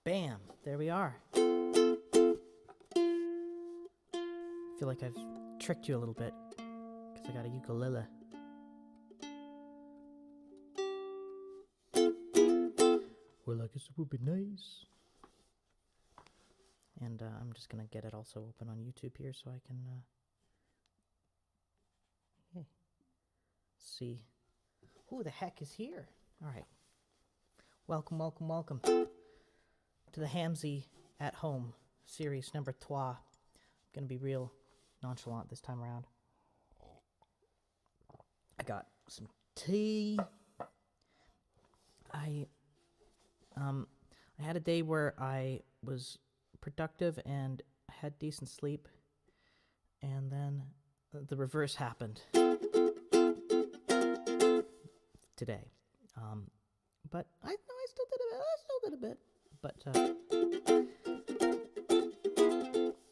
Bam! There we are. I feel like I've tricked you a little bit, because I got a ukulele. Well, I guess it would be nice. And I'm just going to get it also open on YouTube here so I can see who the heck is here. All right. Welcome, welcome, welcome to the Hamse at Home series number 3. I'm going to be real nonchalant this time around. I got some tea. I had a day where I was productive and had decent sleep, and then the reverse happened today. But I still did a bit. But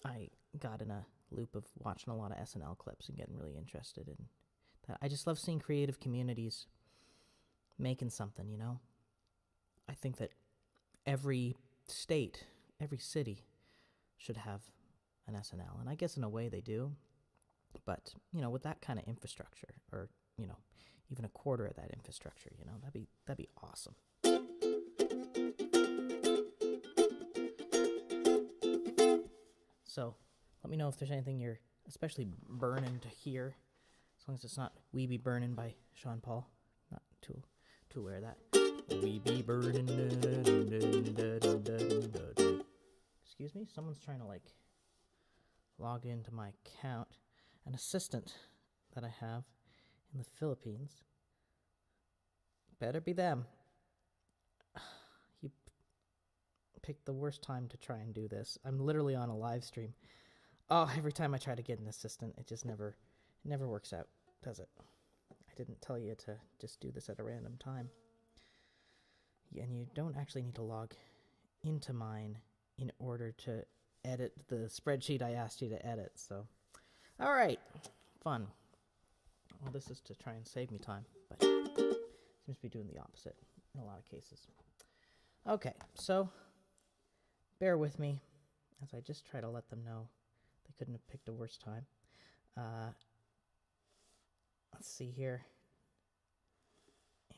I got in a loop of watching a lot of SNL clips and getting really interested in that. I just love seeing creative communities making something, you know? I think that every state, every city should have an SNL, and I guess in a way they do. But, you know, with that kind of infrastructure, or, you know, even a quarter of that infrastructure, you know, that'd be awesome. So, let me know if there's anything you're especially burning to hear, as long as it's not "We Be Burning" by Sean Paul. Not too aware of that. We be burning. Excuse me, someone's trying to like log into my account. An assistant that I have in the Philippines. Better be them. You picked the worst time to try and do this. I'm literally on a live stream. Oh, every time I try to get an assistant, it just never works out, does it? I didn't tell you to just do this at a random time. And you don't actually need to log into mine in order to edit the spreadsheet I asked you to edit, so. All right, fun. Well, this is to try and save me time, but seems to be doing the opposite in a lot of cases. Okay, so bear with me as I just try to let them know they couldn't have picked a worse time. Let's see here.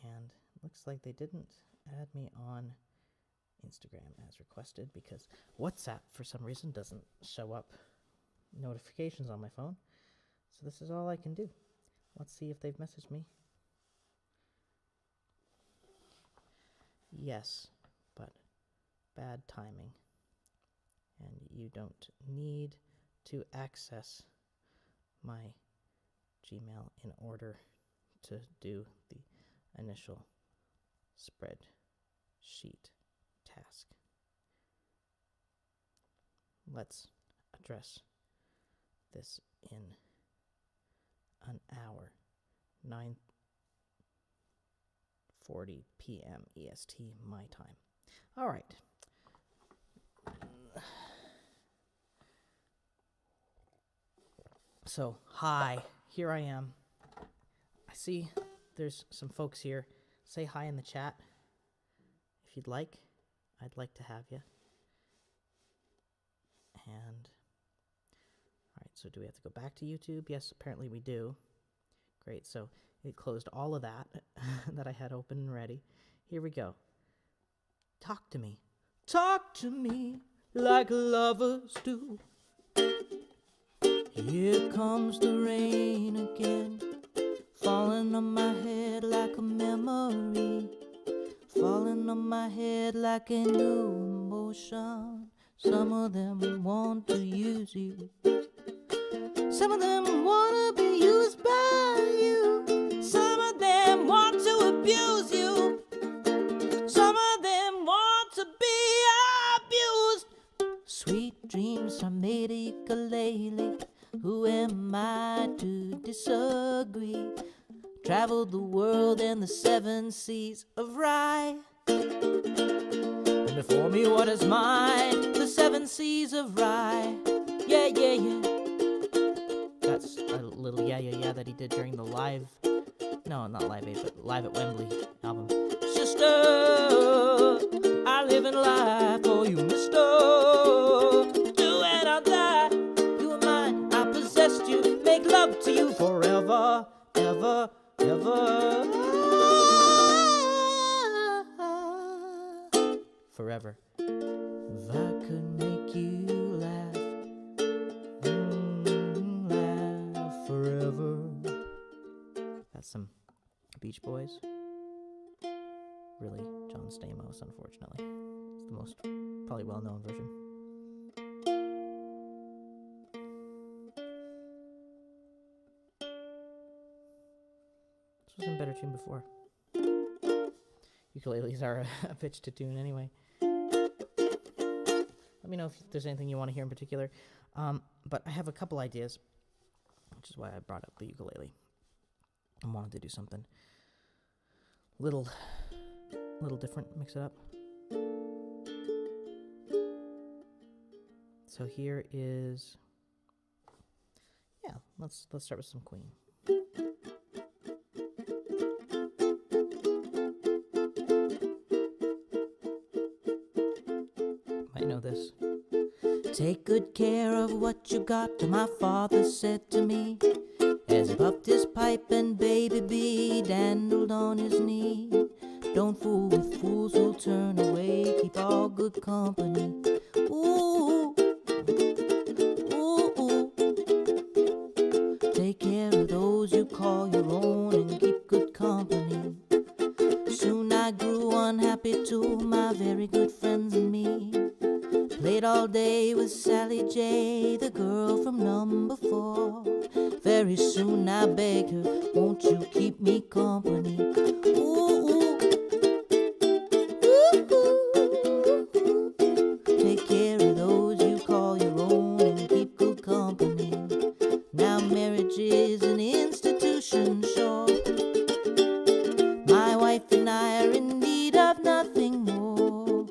And it looks like they didn't add me on Instagram as requested because WhatsApp, for some reason, doesn't show up notifications on my phone. So this is all I can do. Let's see if they've messaged me. Yes, but bad timing. And you don't need to access my Gmail in order to do the initial spreadsheet task. Let's address this in an hour, 9:40 p.m. EST, my time. All right. So, hi, here I am. I see there's some folks here. Say hi in the chat if you'd like. I'd like to have you. And, all right, so do we have to go back to YouTube? Yes, apparently we do. Great, so it closed all of that that I had open and ready. Here we go. Talk to me. Talk to me like lovers do. Here comes the rain again, falling on my head like a memory, falling on my head like a new emotion. Some of them want to use you, some of them want to be used by you, some of them want to abuse you, some of them want to be abused. Sweet dreams are made of ukulele. Who am I to disagree? Traveled the world and the 7 seas of rye. And before me, what is mine? The 7 seas of rye. Yeah, yeah, yeah. That's a little yeah that he did during the live, no, not Live Aid, but Live at Wembley album. Sister, I live in life for you. forever. If I could make you laugh, laugh forever. That's some Beach Boys. Really, John Stamos, unfortunately. It's the most probably well-known version. This was in better tune before. Ukuleles are a bitch to tune anyway. Let me know if there's anything you want to hear in particular. But I have a couple ideas, which is why I brought up the ukulele. I wanted to do something little different, mix it up. So here is, let's start with some Queen. Might know this. Take good care of what you got, my father said to me, as he puffed his pipe and baby B dandled on his knee. Don't fool with fools who'll turn away, keep all good company. Ooh, ooh, ooh. Take care of those you call your own and keep good company. Soon I grew unhappy too, my very good friends and me. Played all day with Sally J, the girl from number 4. Very soon I begged her, won't you keep me company? Ooh, ooh. Ooh, ooh. Take care of those you call your own and keep good company. Now marriage is an institution, sure. My wife and I are in need of nothing more.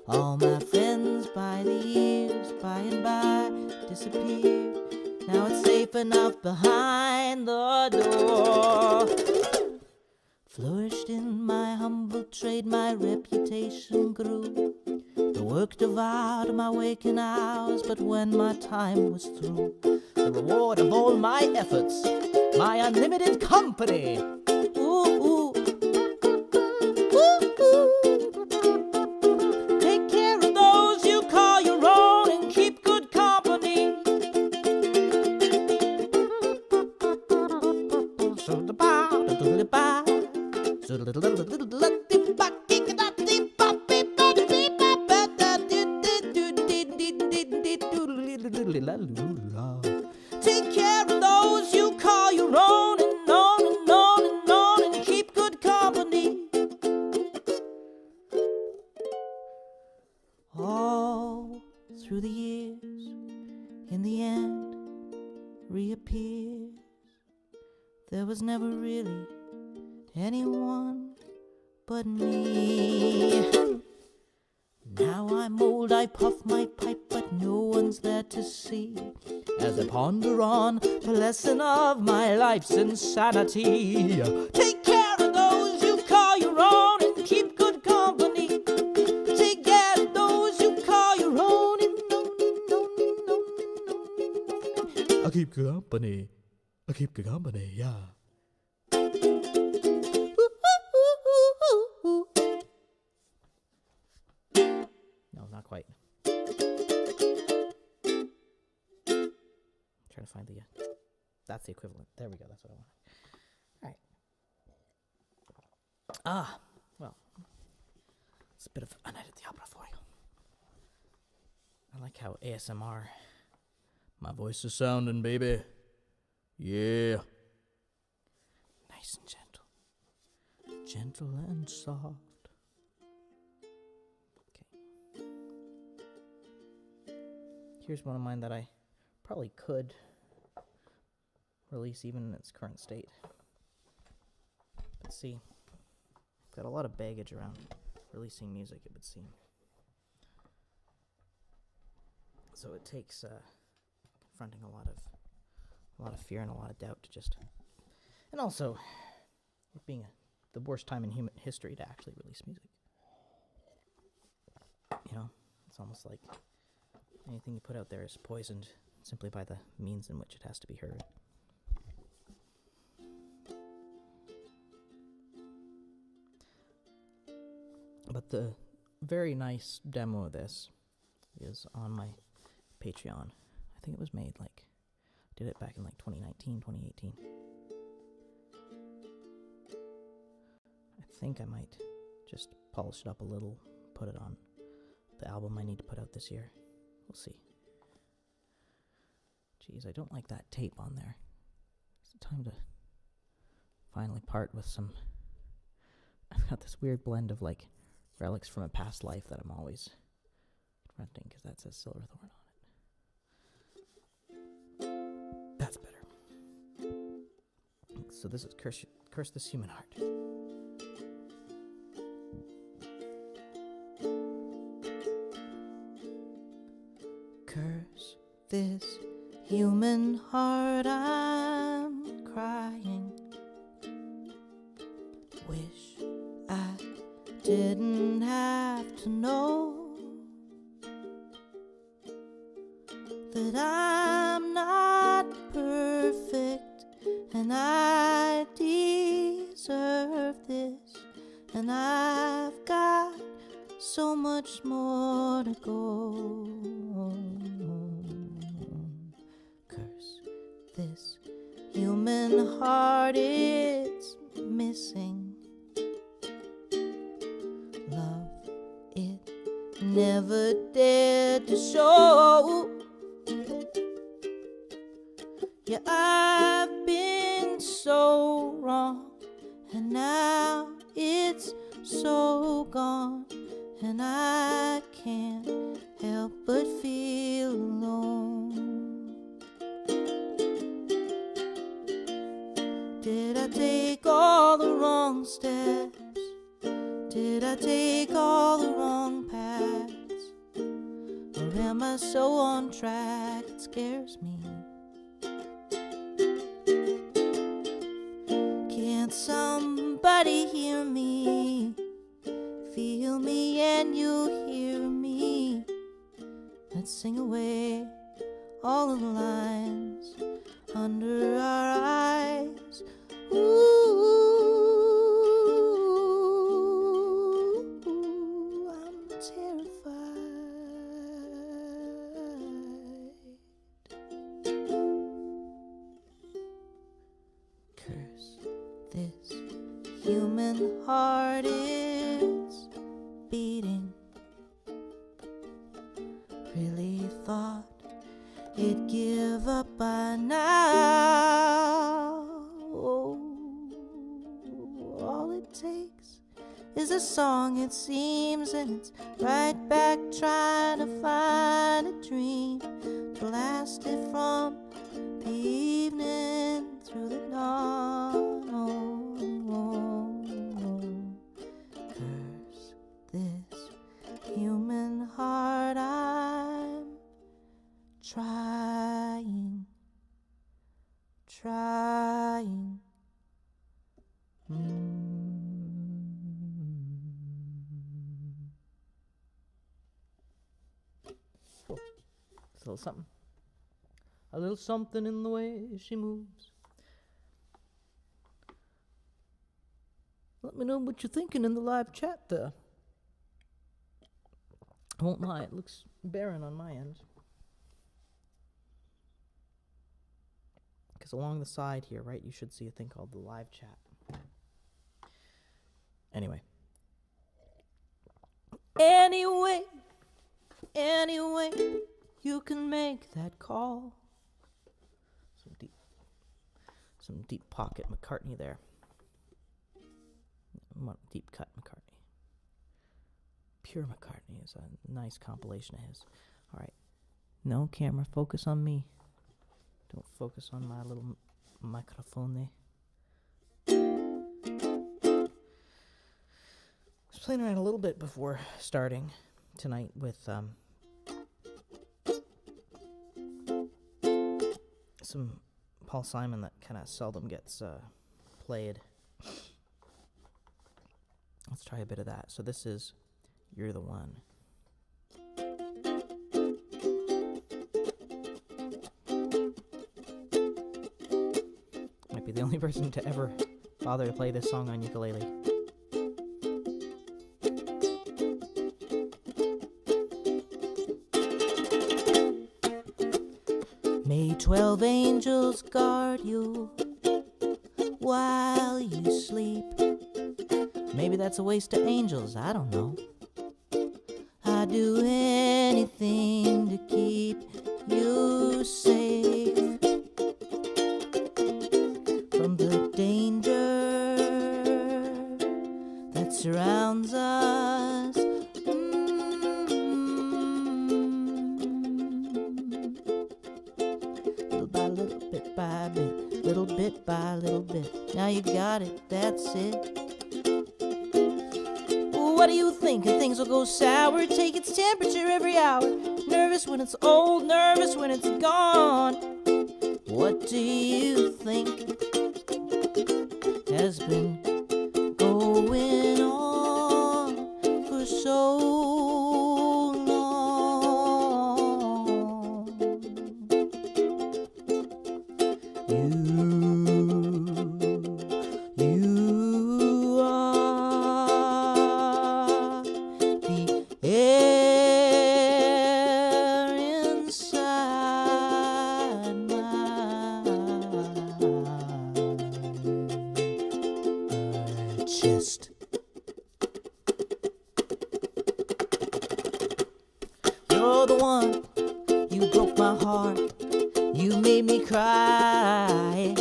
All my friends by the years, by and by, disappear. Now it's safe enough behind the door. Flourished in my humble trade, my reputation grew. The work devoured my waking hours, but when my time was through, the reward of all my efforts, my unlimited company. Ooh, ooh. Ooh, ooh. Take care of those you call your own and keep good company. Take care of those you call your own and on and on and on and keep good company. All through the years, in the end, reappears. There was never really anyone but me. Now I'm old, I puff my pipe, but no one's there to see, as I ponder on the lesson of my life's insanity. Take care of those you call your own and keep good company. Take care of those you call your own and I keep good company. I keep good company, yeah. No, not quite. Trying to find the that's the equivalent. There we go. That's what I wanted. All right. Well, it's a bit of a night at the opera for you. I like how ASMR. My voice is sounding, baby. Yeah. Nice and gentle. Gentle and soft. Okay. Here's one of mine that I probably could release even in its current state. But see, I've got a lot of baggage around releasing music, it would seem. So it takes confronting a lot of fear and a lot of doubt to just, and also it being the worst time in human history to actually release music. You know, it's almost like anything you put out there is poisoned simply by the means in which it has to be heard. But the very nice demo of this is on my Patreon. I think it was made did it back in 2019, 2018. I think I might just polish it up a little, put it on the album I need to put out this year. We'll see. Jeez, I don't like that tape on there. It's time to finally part with some... I've got this weird blend of relics from a past life that I'm always renting because that says Silverthorn on it. That's better. So this is Curse This Human Heart. Curse this human heart, I'm crying. Wish I didn't have to know that I'm not perfect and I deserve this, and I've got so much more to go. Curse this human heart, it's missing love it never dared to show. Yeah, I've been so wrong, and now it's so gone, and I can't help but feel alone. Did I take all the wrong steps? Did I take all the wrong paths? Or am I so on track it scares me? Can't somebody hear me? Feel me and you hear me. Let's sing away all of the lines under our eyes. Ooh, I'm terrified. Curse this human heart, it's beating. Really thought it'd give up by now. Oh, all it takes is a song, it seems, and it's right back trying to find a dream to last it from the evening through the dawn. Curse this human heart, I'm trying. Cool. It's a little something. A little something in the way she moves. Let me know what you're thinking in the live chat there. I won't lie, it looks barren on my end. Because along the side here, right, you should see a thing called the live chat. Anyway, you can make that call. Some deep pocket McCartney there. Deep cut McCartney. Pure McCartney is a nice compilation of his. All right, no camera, focus on me. Don't focus on my little microphone. I was playing around a little bit before starting tonight with some Paul Simon that kind of seldom gets played. Let's try a bit of that. So this is You're the One. Might be the only person to ever bother to play this song on ukulele. 12 angels guard you while you sleep. Maybe that's a waste of angels, I don't know. I'd do anything to keep you safe from the danger that surrounds us. Little by little, bit by bit, little bit by little bit. Now you got it, that's it. What do you think? And things will go sour. Take its temperature every hour. Nervous when it's old, nervous when it's gone. What do you think has been going on for so long? You are the air inside my chest. You're the one, you broke my heart, you made me cry.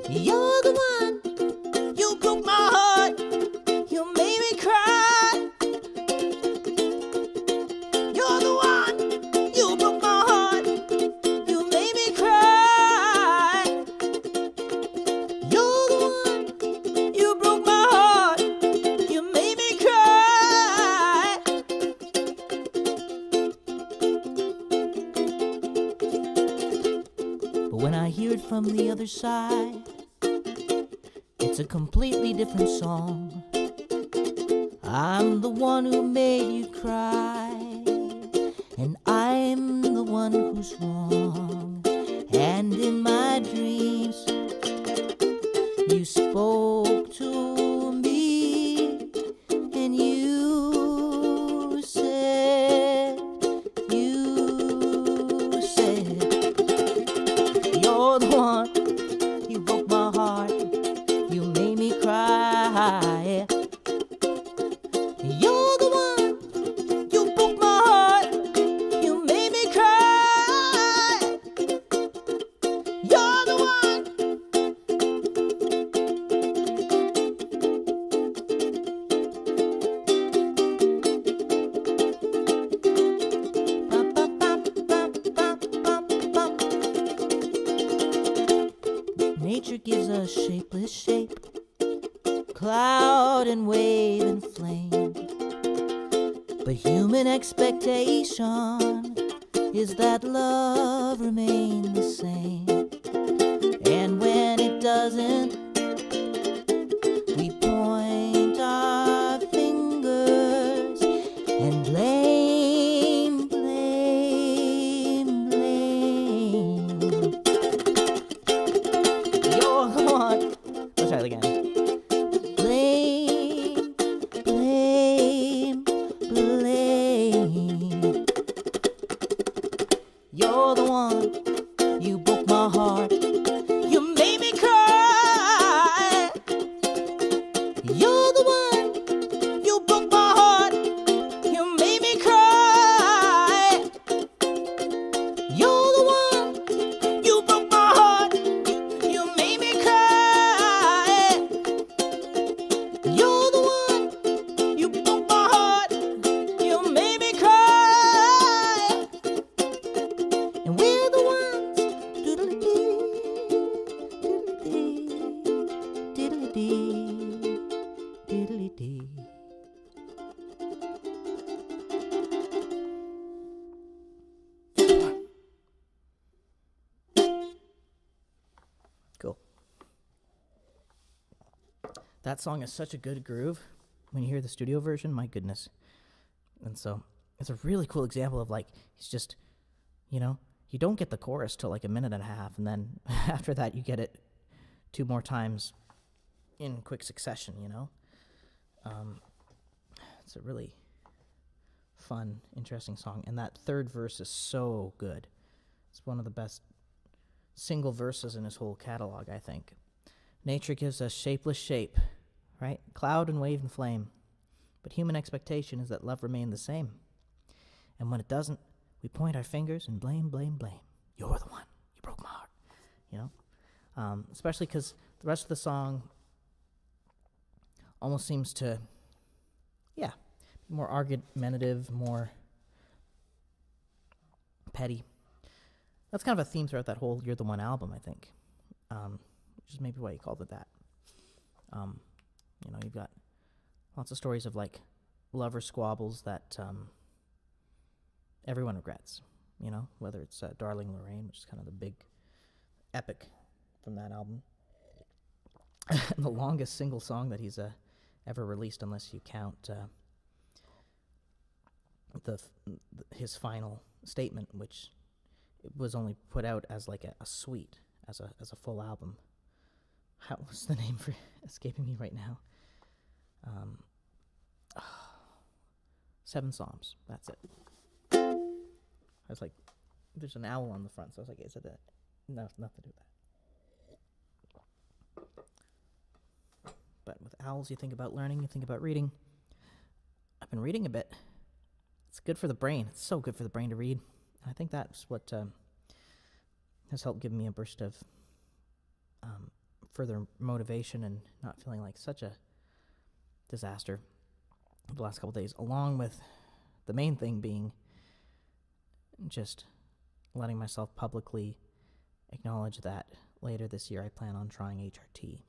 You're the one, you broke my heart, you made me cry. You're the one, you broke my heart, you made me cry. You're the one, you broke my heart, you made me cry. But when I hear it from the other side, it's a completely different song. I'm the one who made you cry, and I'm the one who's wrong. And in my dreams, you spoke to me, and you said, you're the one, you broke my heart, you made me cry. You're the one, you broke my heart, you made me cry. You're the one. Nature gives us shapeless shape, cloud and wave and flame. But human expectation is that love remain the same. And when it doesn't, we point our fingers and blame, blame, blame. You're the one. Let's try it again. Blame, blame, blame. You're the one, you broke my heart, you made me cry. You're the one, you broke my heart, you made me cry. You're the one, you broke my heart, you made me cry. You're the one, you broke my heart, you made me cry. And we're the ones, doodle-dee, diddle-dee, diddle-dee. Cool. That song is such a good groove. When you hear the studio version, my goodness. And so it's a really cool example of, like, he's just, you know, you don't get the chorus till like a minute and a half, and then after that you get it 2 more times in quick succession, you know? It's a really fun, interesting song, and that third verse is so good. It's one of the best single verses in his whole catalog, I think. Nature gives us shapeless shape, right? Cloud and wave and flame. But human expectation is that love remain the same. And when it doesn't, we point our fingers and blame, blame, blame. You're the one. You broke my heart. You know? Especially because the rest of the song almost seems to, be more argumentative, more petty. That's kind of a theme throughout that whole You're the One album, I think. Which is maybe why you called it that. You've got lots of stories of, like, lover squabbles that everyone regrets, whether it's Darling Lorraine, which is kind of the big epic from that album. The longest single song that he's ever released, unless you count his final statement, which was only put out as like a suite, as a full album. What's the name for escaping me right now? 7 Psalms. That's it. I was like, there's an owl on the front, so I was like, is it that? No, it's nothing to do with that. But with owls, you think about learning, you think about reading. I've been reading a bit. It's good for the brain. It's so good for the brain to read. I think that's what has helped give me a burst of further motivation and not feeling like such a disaster the last couple days, along with the main thing being just letting myself publicly acknowledge that later this year I plan on trying HRT.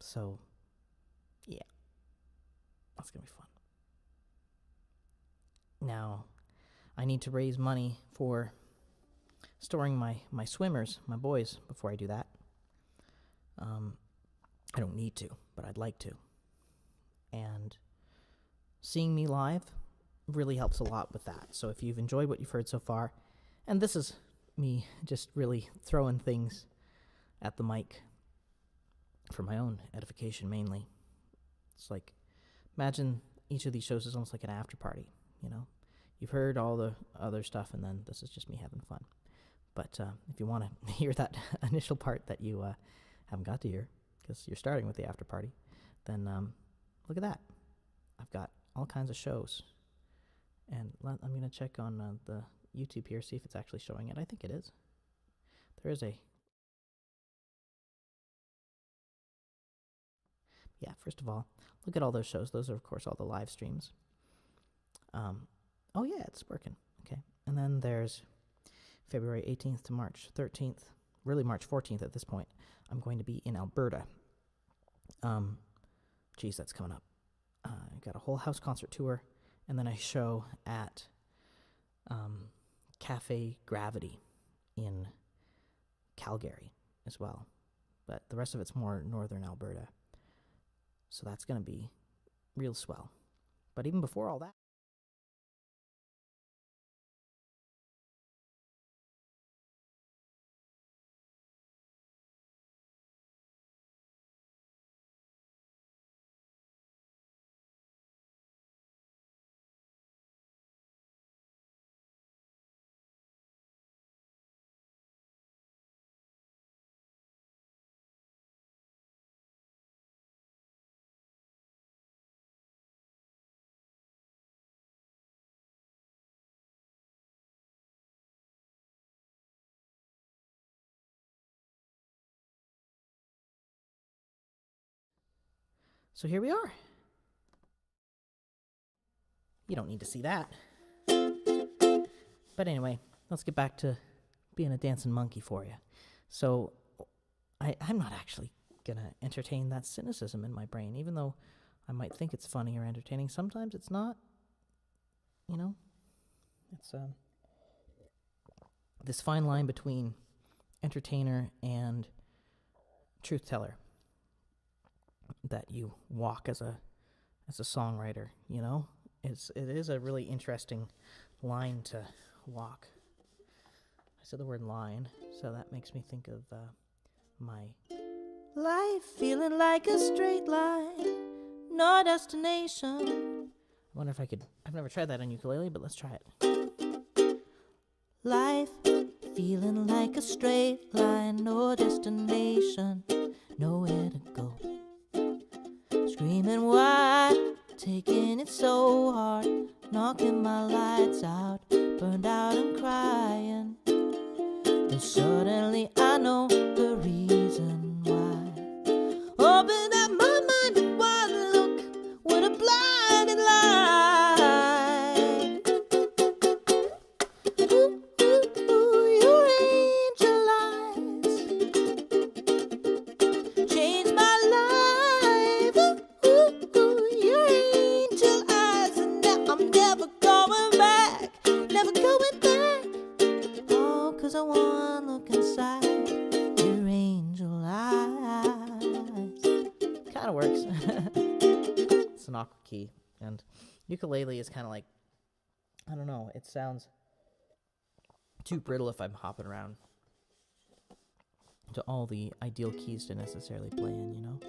So, yeah, that's going to be fun. Now, I need to raise money for storing my swimmers, my boys, before I do that. I don't need to, but I'd like to. And seeing me live really helps a lot with that. So if you've enjoyed what you've heard so far, and this is me just really throwing things at the mic for my own edification mainly. It's like, imagine each of these shows is almost like an after party, You've heard all the other stuff, and then this is just me having fun. But if you want to hear that initial part that you haven't got to hear, because you're starting with the after party, then look at that. I've got all kinds of shows. And I'm going to check on the YouTube here, see if it's actually showing it. I think it is. There is a... Yeah, first of all, look at all those shows. Those are, of course, all the live streams. Oh, yeah, it's working. Okay. And then there's February 18th to March 13th, really March 14th at this point. I'm going to be in Alberta. That's coming up. I got a whole house concert tour, and then a show at Cafe Gravity in Calgary as well. But the rest of it's more northern Alberta. So that's going to be real swell. But even before all that, so here we are. You don't need to see that. But anyway, let's get back to being a dancing monkey for you. So I'm not actually going to entertain that cynicism in my brain, even though I might think it's funny or entertaining. Sometimes it's not. It's this fine line between entertainer and truth teller that you walk as a songwriter, it is a really interesting line to walk. I said the word line, so that makes me think of my life feeling like a straight line, no destination. I wonder if I could. I've never tried that on ukulele, but let's try it. Life feeling like a straight line, no destination, nowhere to go. Screaming why, taking it so hard, knocking my lights out, burned out and crying. Then suddenly I know the reason why. Open up my mind in one look with a blinding light. Ooh, ooh, ooh, your angel eyes changed my life. Ooh, ooh, ooh, your angel eyes, and now I'm never going back, never going back. Oh, 'cause I wanna look inside your angel eyes. Kinda works. It's an aqua key, and ukulele is kind of like, I don't know, it sounds too brittle if I'm hopping around to all the ideal keys to necessarily play in, you know?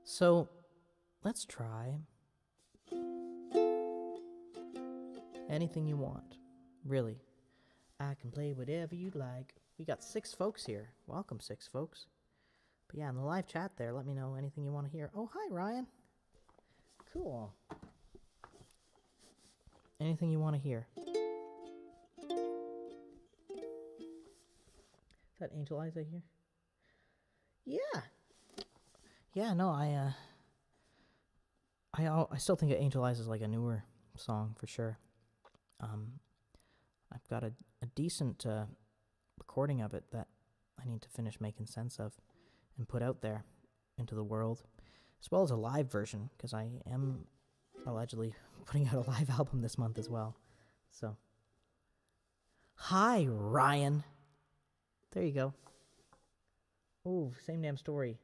So, let's try anything you want. Really. I can play whatever you'd like. We got 6 folks here. Welcome, 6 folks. But yeah, in the live chat there, let me know anything you want to hear. Oh, hi, Ryan. Cool. Anything you want to hear. Is that Angel Eyes I hear? Yeah. Yeah, no, I still think Angel Eyes is like a newer song for sure. I've got a decent recording of it that I need to finish making sense of and put out there into the world, as well as a live version, because I am allegedly putting out a live album this month as well. So, hi, Ryan. There you go. Ooh, same damn story.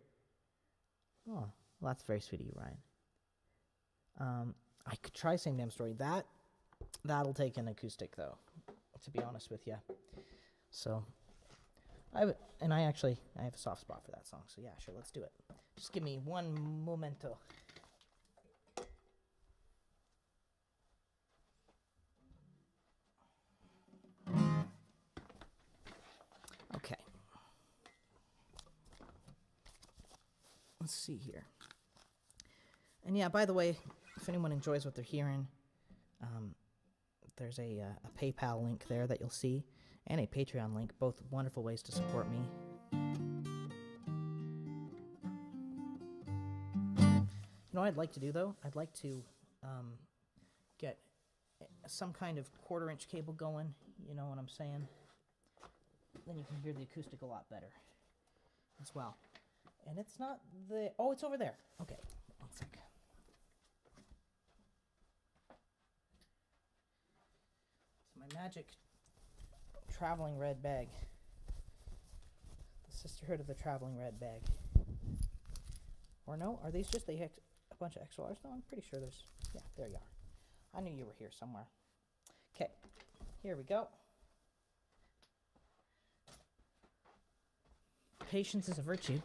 Oh, well, that's very sweet of you, Ryan. I could try same damn story. That'll take an acoustic, though, to be honest with you. So, I have a soft spot for that song. So yeah, sure, let's do it. Just give me one momento. Okay. Let's see here. And yeah, by the way, if anyone enjoys what they're hearing, there's a PayPal link there that you'll see, and a Patreon link, both wonderful ways to support me. You know what I'd like to do, though? I'd like to get some kind of 1/4-inch cable going, you know what I'm saying? Then you can hear the acoustic a lot better as well. And it's not the... Oh, it's over there. Okay, one sec. It's my magic traveling red bag. The Sisterhood of the Traveling Red Bag. Or no, are these just a bunch of XLRs? No, I'm pretty sure there's... Yeah, there you are. I knew you were here somewhere. Okay, here we go. Patience is a virtue,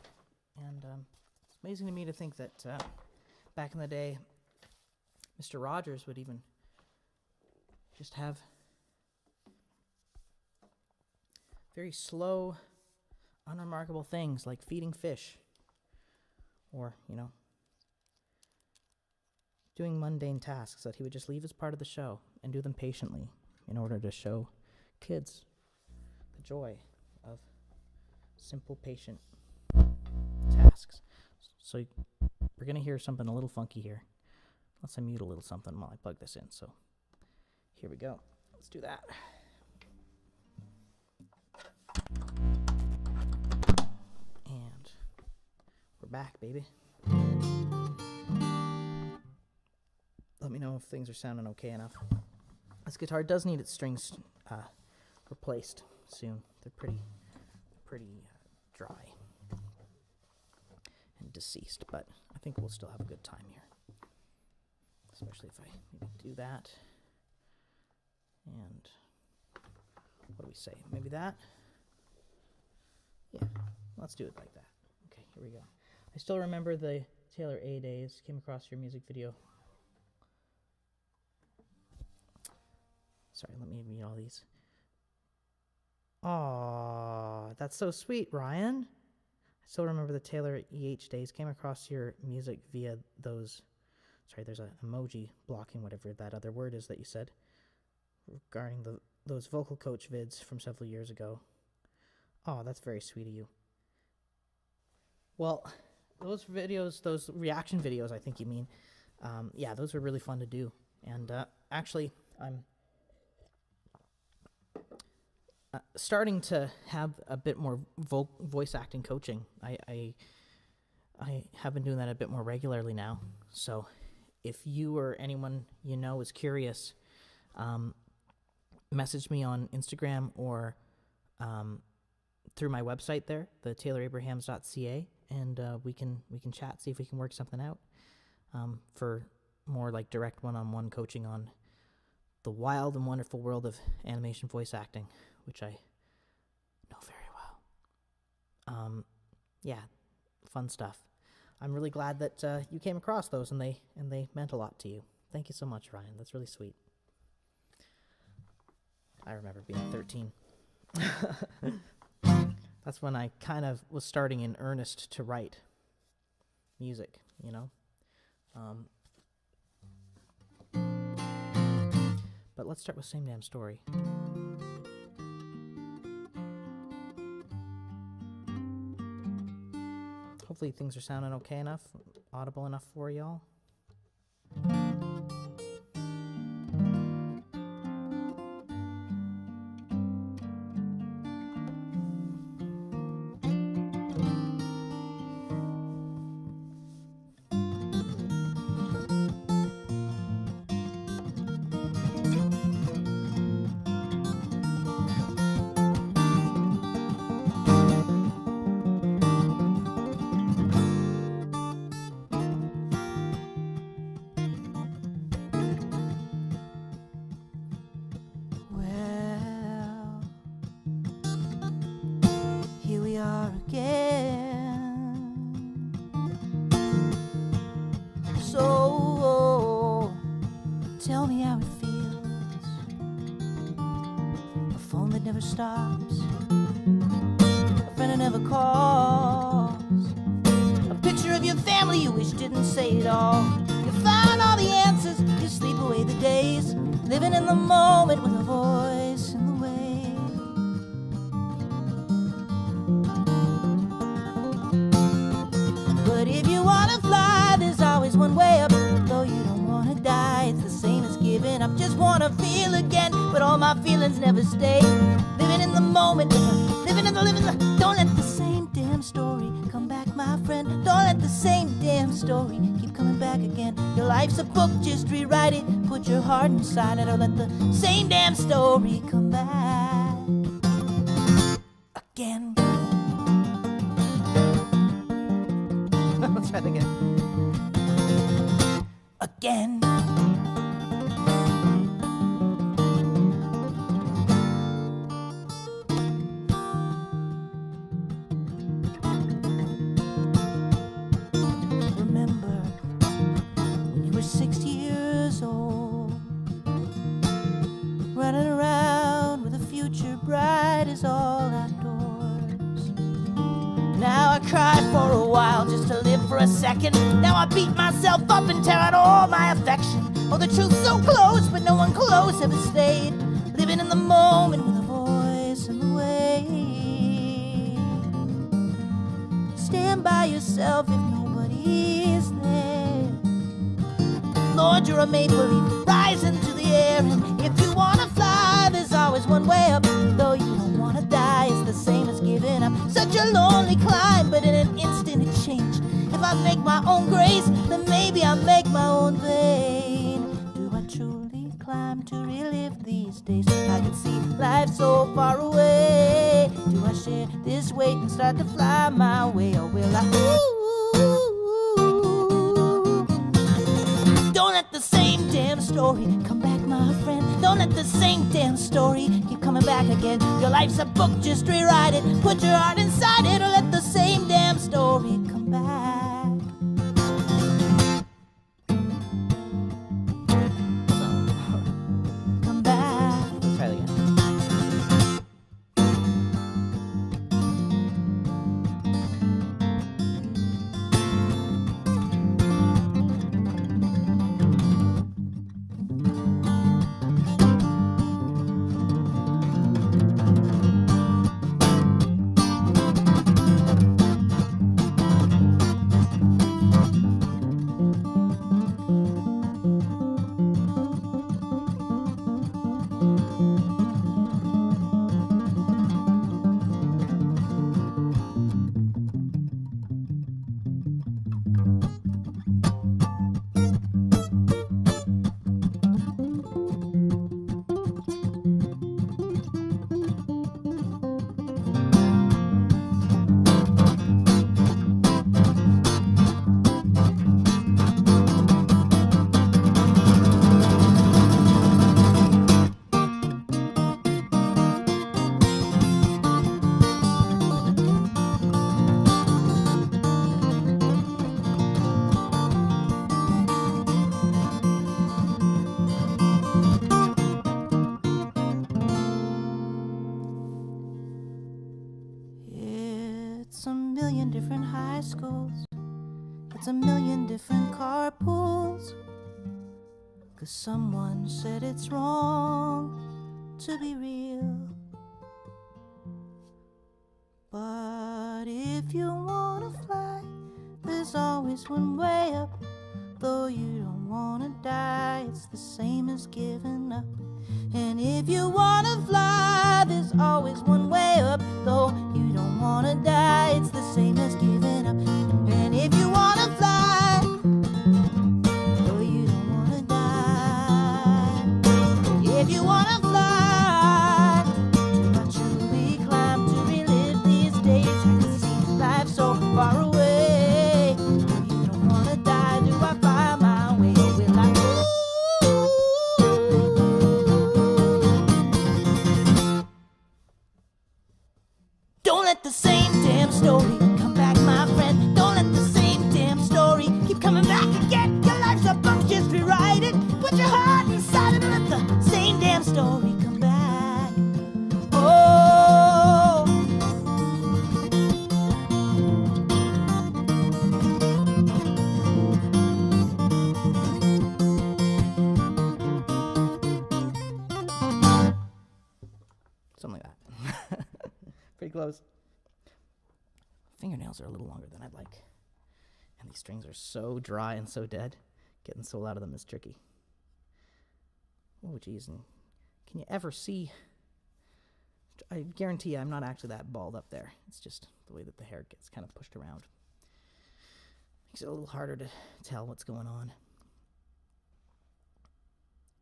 and it's amazing to me to think that back in the day, Mr. Rogers would even just have very slow, unremarkable things like feeding fish, or, you know, doing mundane tasks that he would just leave as part of the show and do them patiently in order to show kids the joy of simple, patient tasks. So we're going to hear something a little funky here. Let's mute a little something while I plug this in. So here we go. Let's do that. And we're back, baby. Let me know if things are sounding okay enough. This guitar does need its strings replaced soon. They're pretty dry and deceased, but I think we'll still have a good time here. Especially if I maybe do that. And what do we say? Maybe that? Yeah, let's do it like that. Okay, here we go. I still remember the Taylor A days. Came across your music video. Sorry, let me read all these. Aw, that's so sweet, Ryan. I still remember the Taylor EH days. Came across your music via those... Sorry, there's an emoji blocking whatever that other word is that you said. Regarding those vocal coach vids from several years ago. Oh, that's very sweet of you. Well, those videos, those reaction videos, I think you mean, yeah, those were really fun to do. And actually, I'm starting to have a bit more voice acting coaching. I have been doing that a bit more regularly now. So if you or anyone you know is curious, message me on Instagram or through my website there, the taylorabrahams.ca, and we can chat, see if we can work something out for more like direct one-on-one coaching on the wild and wonderful world of animation voice acting, which I know very well. Yeah, fun stuff. I'm really glad that you came across those and they meant a lot to you. Thank you so much, Ryan. That's really sweet. I remember being 13. That's when I kind of was starting in earnest to write music, you know? But let's start with Same Damn Story. Hopefully things are sounding okay enough, audible enough for y'all. Stops. A friend that never calls. A picture of your family you wish didn't say it all. You found all the answers, you sleep away the days, living in the moment with a voice in the wave. But if you wanna fly, there's always one way up. Though you don't wanna die, it's the same as giving up. Just wanna feel again, but all my feelings never stay. Living in the moment, living in the don't let the same damn story come back, my friend. Don't let the same damn story keep coming back again. Your life's a book, just rewrite it. Put your heart inside it. Don't let the same damn story come back again. Let's try it again. Again. For a second, now I beat myself up and tear out all my affection. Oh, the truth's so close, but no one close ever stayed. Living in the moment with a voice in the wave. Stand by yourself if nobody's there. Lord, you're a maple leaf, rise into the air. And if you wanna fly, there's always one way up. Though you don't wanna die, it's the same as giving up. Such a lonely climb, but in an instant it changed. If I make my own grace, then maybe I make my own pain. Do I truly climb to relive these days? I can see life so far away. Do I share this weight and start to fly my way? Or will I? Don't let the same damn story come back, my friend. Don't let the same damn story keep coming back again. Your life's a book, just rewrite it. Put your heart inside it. Or let the same damn story come back. Come back. million different high schools. It's a million different carpools. 'Cause someone said it's wrong to be real. But if you wanna fly, there's always one way up. Though you don't wanna die, it's the same as giving up. And if you wanna fly, there's always one way up. Though you don't wanna die, it's the same as giving up. And if you wanna fly, though you don't wanna die, if you wanna fly, to a truly climb to relive these days. I can see life so far away. Though you don't wanna die, do I find my way, or will I Don't let the same damn story come back, my friend. Don't let the same damn story keep coming back again. Your life's a book, just rewrite it. Put your heart inside it and let the same damn story come back. Oh, something like that. Pretty close. Fingernails are a little longer than I'd like. And these strings are so dry and so dead. Getting soul out of them is tricky. Oh, geez. And can you ever see? I guarantee you I'm not actually that bald up there. It's just the way that the hair gets kind of pushed around. Makes it a little harder to tell what's going on.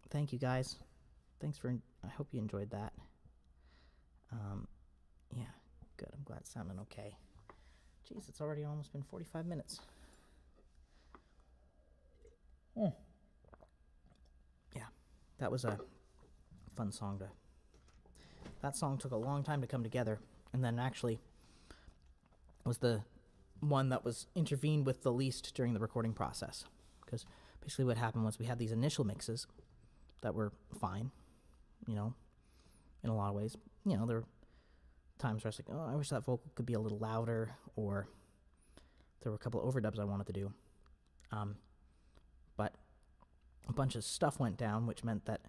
Thank you, guys. Thanks for... I hope you enjoyed that. Yeah, good. I'm glad it's sounding okay. Jeez, it's already almost been 45 minutes. Yeah, that was a fun song to... That song took a long time to come together, and then actually was the one that was intervened with the least during the recording process. Because basically what happened was we had these initial mixes that were fine, you know, in a lot of ways. You know, there were times where I was like, oh, I wish that vocal could be a little louder, or there were a couple of overdubs I wanted to do. But a bunch of stuff went down, which meant that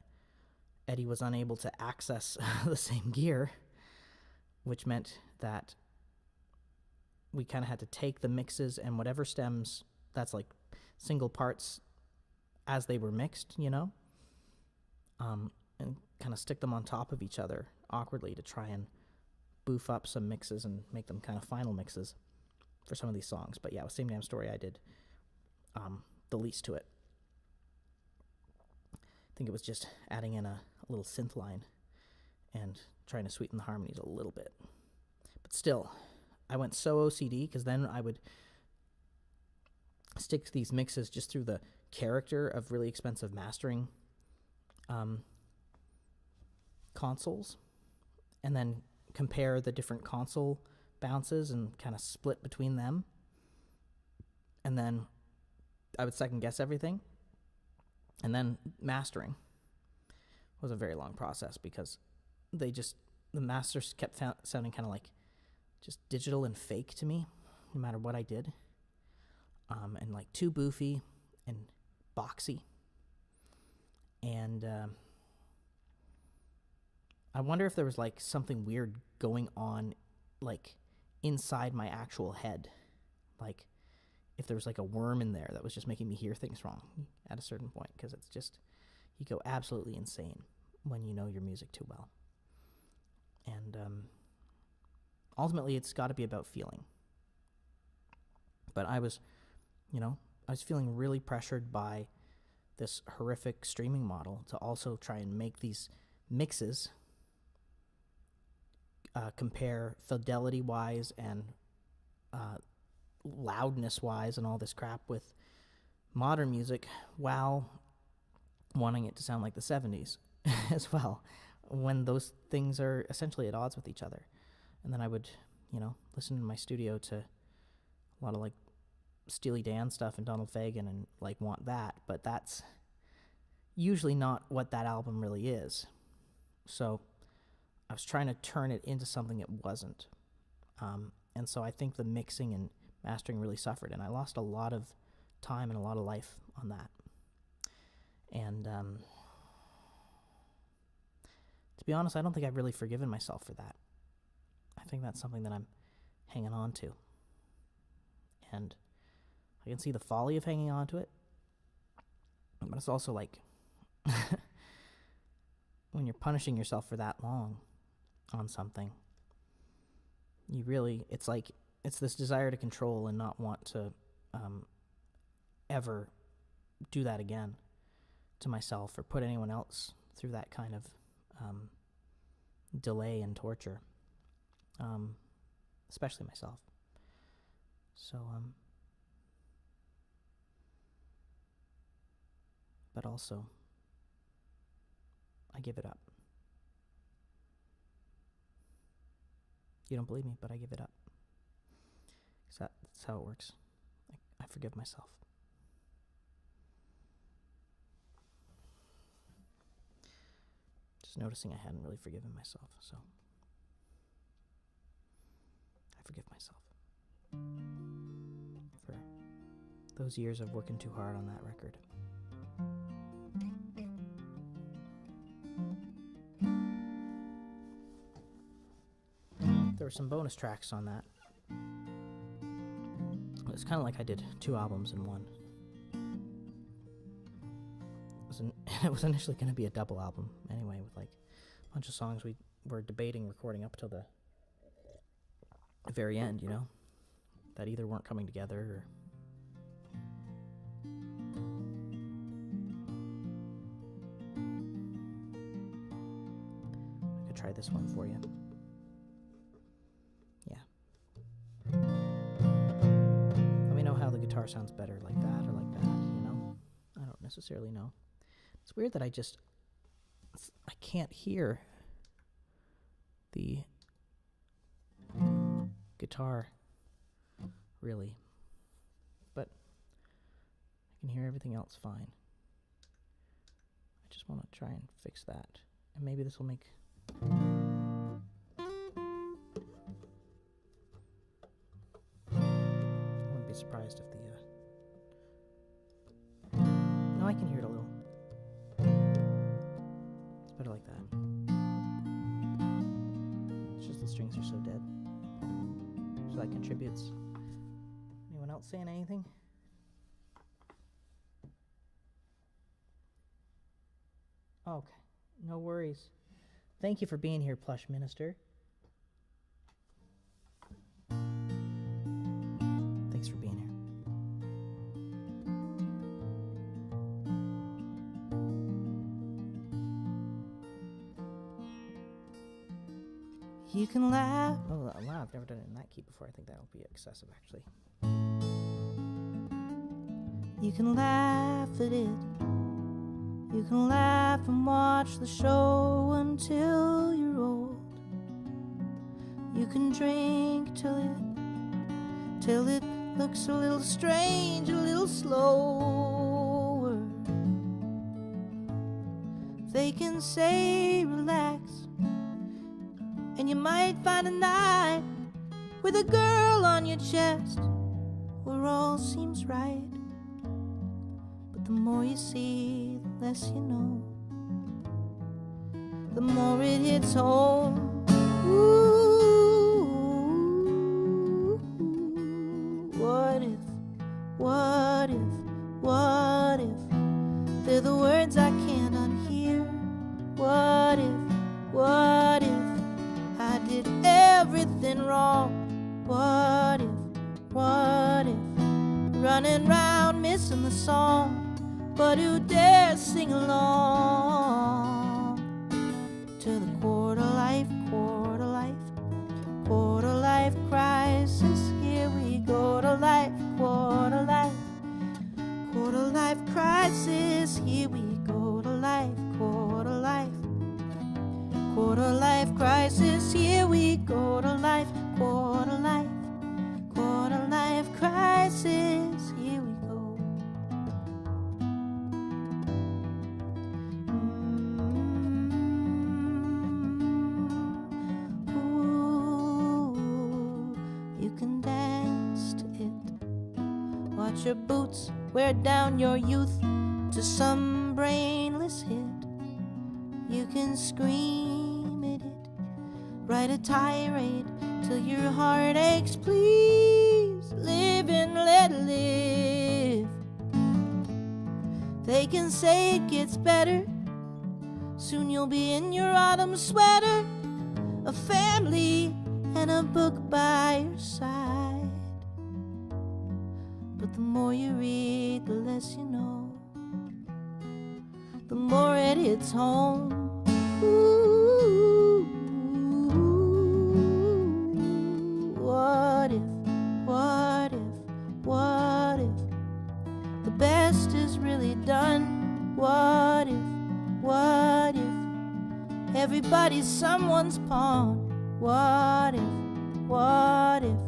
Eddie was unable to access the same gear, which meant that we kind of had to take the mixes and whatever stems, that's like single parts as they were mixed, you know, and kind of stick them on top of each other awkwardly to try and boof up some mixes and make them kind of final mixes for some of these songs. But yeah, with Same Damn Story, I did the least to it. I think it was just adding in a little synth line and trying to sweeten the harmonies a little bit. But still, I went so OCD because then I would stick to these mixes just through the character of really expensive mastering consoles, and then compare the different console bounces and kind of split between them. And then I would second guess everything. And then mastering was a very long process because the masters kept sounding kind of like just digital and fake to me, no matter what I did. And like too boofy and boxy. And I wonder if there was like something weird going on like inside my actual head. Like if there was like a worm in there that was just making me hear things wrong at a certain point, because it's just, you go absolutely insane when you know your music too well. And ultimately it's got to be about feeling. But I was feeling really pressured by this horrific streaming model to also try and make these mixes compare fidelity-wise and loudness-wise and all this crap with modern music, while wanting it to sound like the 70s as well, when those things are essentially at odds with each other. And then I would, listen in my studio to a lot of like Steely Dan stuff and Donald Fagen and like want that, but that's usually not what that album really is. So I was trying to turn it into something it wasn't. And so I think the mixing and mastering really suffered, and I lost a lot of time and a lot of life on that. And to be honest, I don't think I've really forgiven myself for that. I think that's something that I'm hanging on to. And I can see the folly of hanging on to it, but it's also like when you're punishing yourself for that long on something, it's like, it's this desire to control and not want to ever do that again to myself or put anyone else through that kind of delay and torture, especially myself. So, but also, I give it up. You don't believe me, but I give it up. 'Cause that's how it works. I forgive myself. Just noticing I hadn't really forgiven myself, so I forgive myself for those years of working too hard on that record. There were some bonus tracks on that. It's kind of like I did 2 albums in one. It was initially going to be a double album anyway, with like a bunch of songs we were debating recording up till the very end, you know, that either weren't coming together or I could try this one for you. Yeah. Let me know how the guitar sounds better, like that or like that, you know? I don't necessarily know. It's weird that I can't hear the guitar, really. But I can hear everything else fine. I just want to try and fix that. And maybe this will make... I wouldn't be surprised if the... No, I can hear it a little. It's better like that. It's just the strings are so dead. So that contributes. Anyone else saying anything? Okay, no worries. Thank you for being here, Plush Minister. Thanks for being here. You can laugh. Oh, wow, I've never done it in that key before. I think that'll be excessive, actually. You can laugh at it. You can laugh and watch the show until you're old. You can drink till it looks a little strange, a little slower. They can say relax, and you might find a night with a girl on your chest where all seems right. But the more you see, the less you know. The more it hits home. Ooh, what if, what if, what if they're the words I can't unhear? What if I did everything wrong? What if running round missing the song? But who dares sing along to the quarter life crisis? Here we go to life, quarter life crisis. Here we go to life, quarter life crisis. Here we go to life, quarter life crisis. Here we go. Ooh, you out your boots, wear down your youth to some brainless hit. You can scream at it, write a tirade till your heart aches. Please live and let live. They can say it gets better, soon you'll be in your autumn sweater, a family and a book by your side. But the more you read, the less you know, the more it hits home. Ooh, what if, what if, what if the best is really done? What if, what if everybody's someone's pawn? What if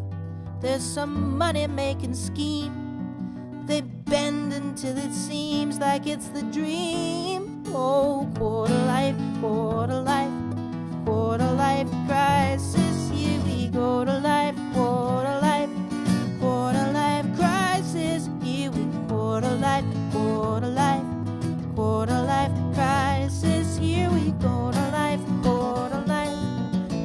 there's some money-making scheme they bend until it seems like it's the dream? Oh, quarter life, quarter life, quarter life crisis. Here we go to life, quarter life, quarter life crisis. Here we quarter life, quarter life, quarter life crisis. Here we go to life, quarter life,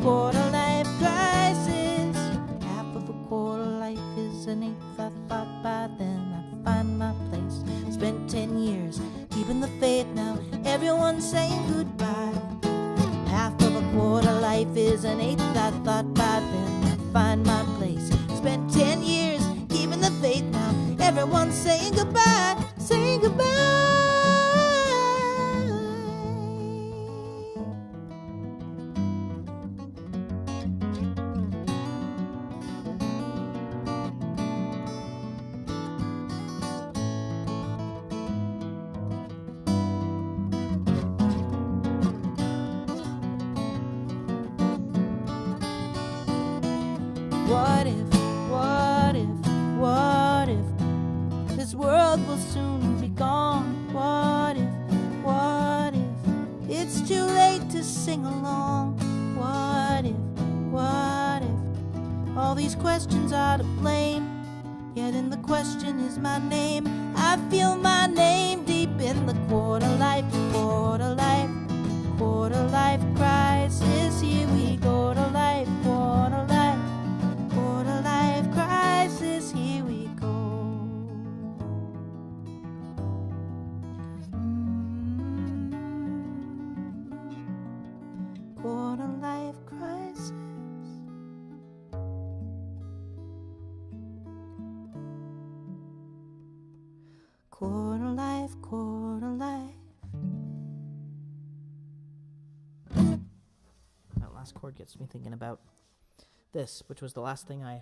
quarter life crisis. Half of a quarter life is an eighth. I thought by then I'd find my place. Spent 10 years keeping the faith, now everyone's saying goodbye. Half of a quarter life is an eighth. I thought by then I'd find my place. Spent 10 years keeping the faith, now everyone's saying goodbye, saying goodbye. What if, what if, what if this world will soon be gone? What if it's too late to sing along? What if all these questions are to blame, yet in the question is my name. I feel my name deep in the quarter life, quarter life, quarter life crisis. Here we go to life, quarter life, quarter life crisis. Here we go. Quarter life crisis. Quarter life, quarter life. That last chord gets me thinking about this, which was the last thing I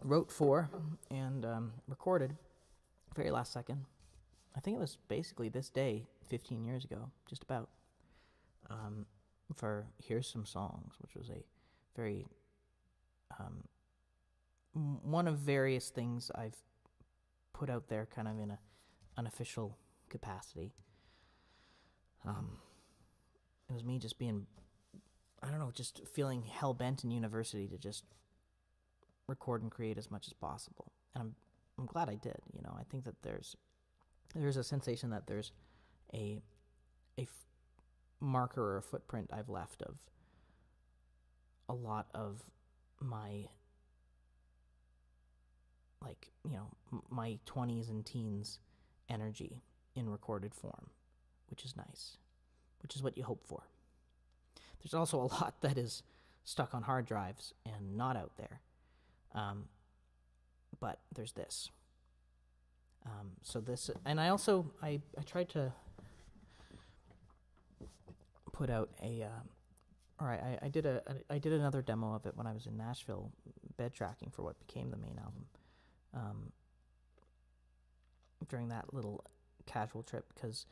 wrote for and recorded very last second. I think it was basically this day 15 years ago, just about, for Here's Some Songs, which was a very one of various things I've put out there kind of in a unofficial capacity. It was me just being, I don't know, just feeling hell-bent in university to just record and create as much as possible. And I'm glad I did. You know, I think that there's a sensation that there's a marker or a footprint I've left of a lot of my, like, you know, my 20s and teens energy in recorded form, which is nice, which is what you hope for. There's also a lot that is stuck on hard drives and not out there. But there's this. So this, and I also, I tried to put out I did another demo of it when I was in Nashville, bed tracking for what became the main album. During that little casual trip, because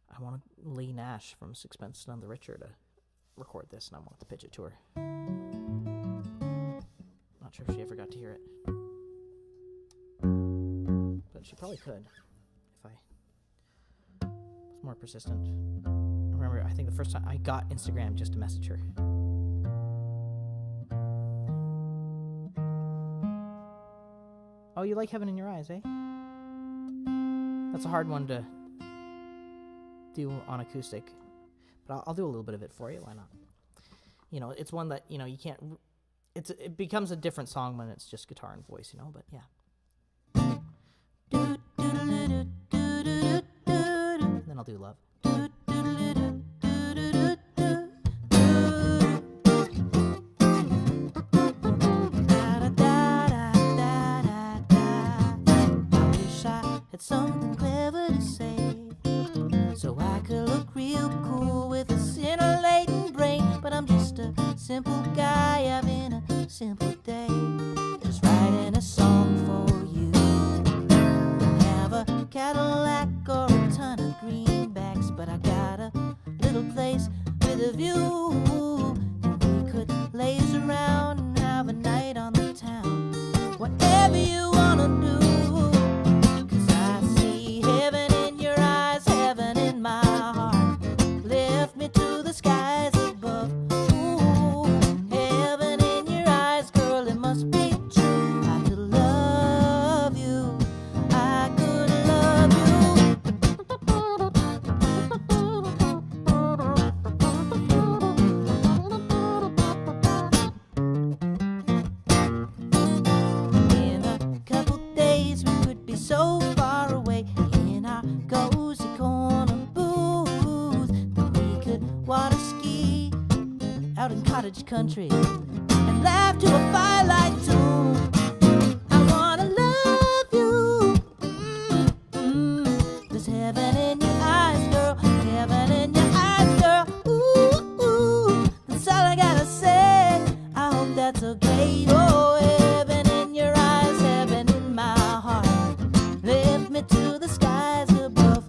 I wanted Lee Nash from Sixpence None the Richer to record this, and I wanted to pitch it to her. Not sure if she ever got to hear it, but she probably could if I was more persistent. I remember, I think the first time I got Instagram just to message her. Oh, you like Heaven in Your Eyes, eh? That's a hard one to do on acoustic, but I'll do a little bit of it for you. Why not? You know, it's one that, you know, you can't. It becomes a different song when it's just guitar and voice, you know. But yeah. And then I'll do Love. Something clever to say, so I could look real cool with a scintillating brain. But I'm just a simple guy having a simple day, just writing a song for you. Don't have a Cadillac or a ton of greenbacks, but I got a little place with a view, and we could laze around and have a night on the town. Whatever you wanna do. Country and laugh to a firelight tune. I wanna love you. There's heaven in your eyes, girl. Heaven in your eyes, girl. Ooh, ooh. That's all I gotta say. I hope that's okay. Oh, heaven in your eyes, heaven in my heart. Lift me to the skies above.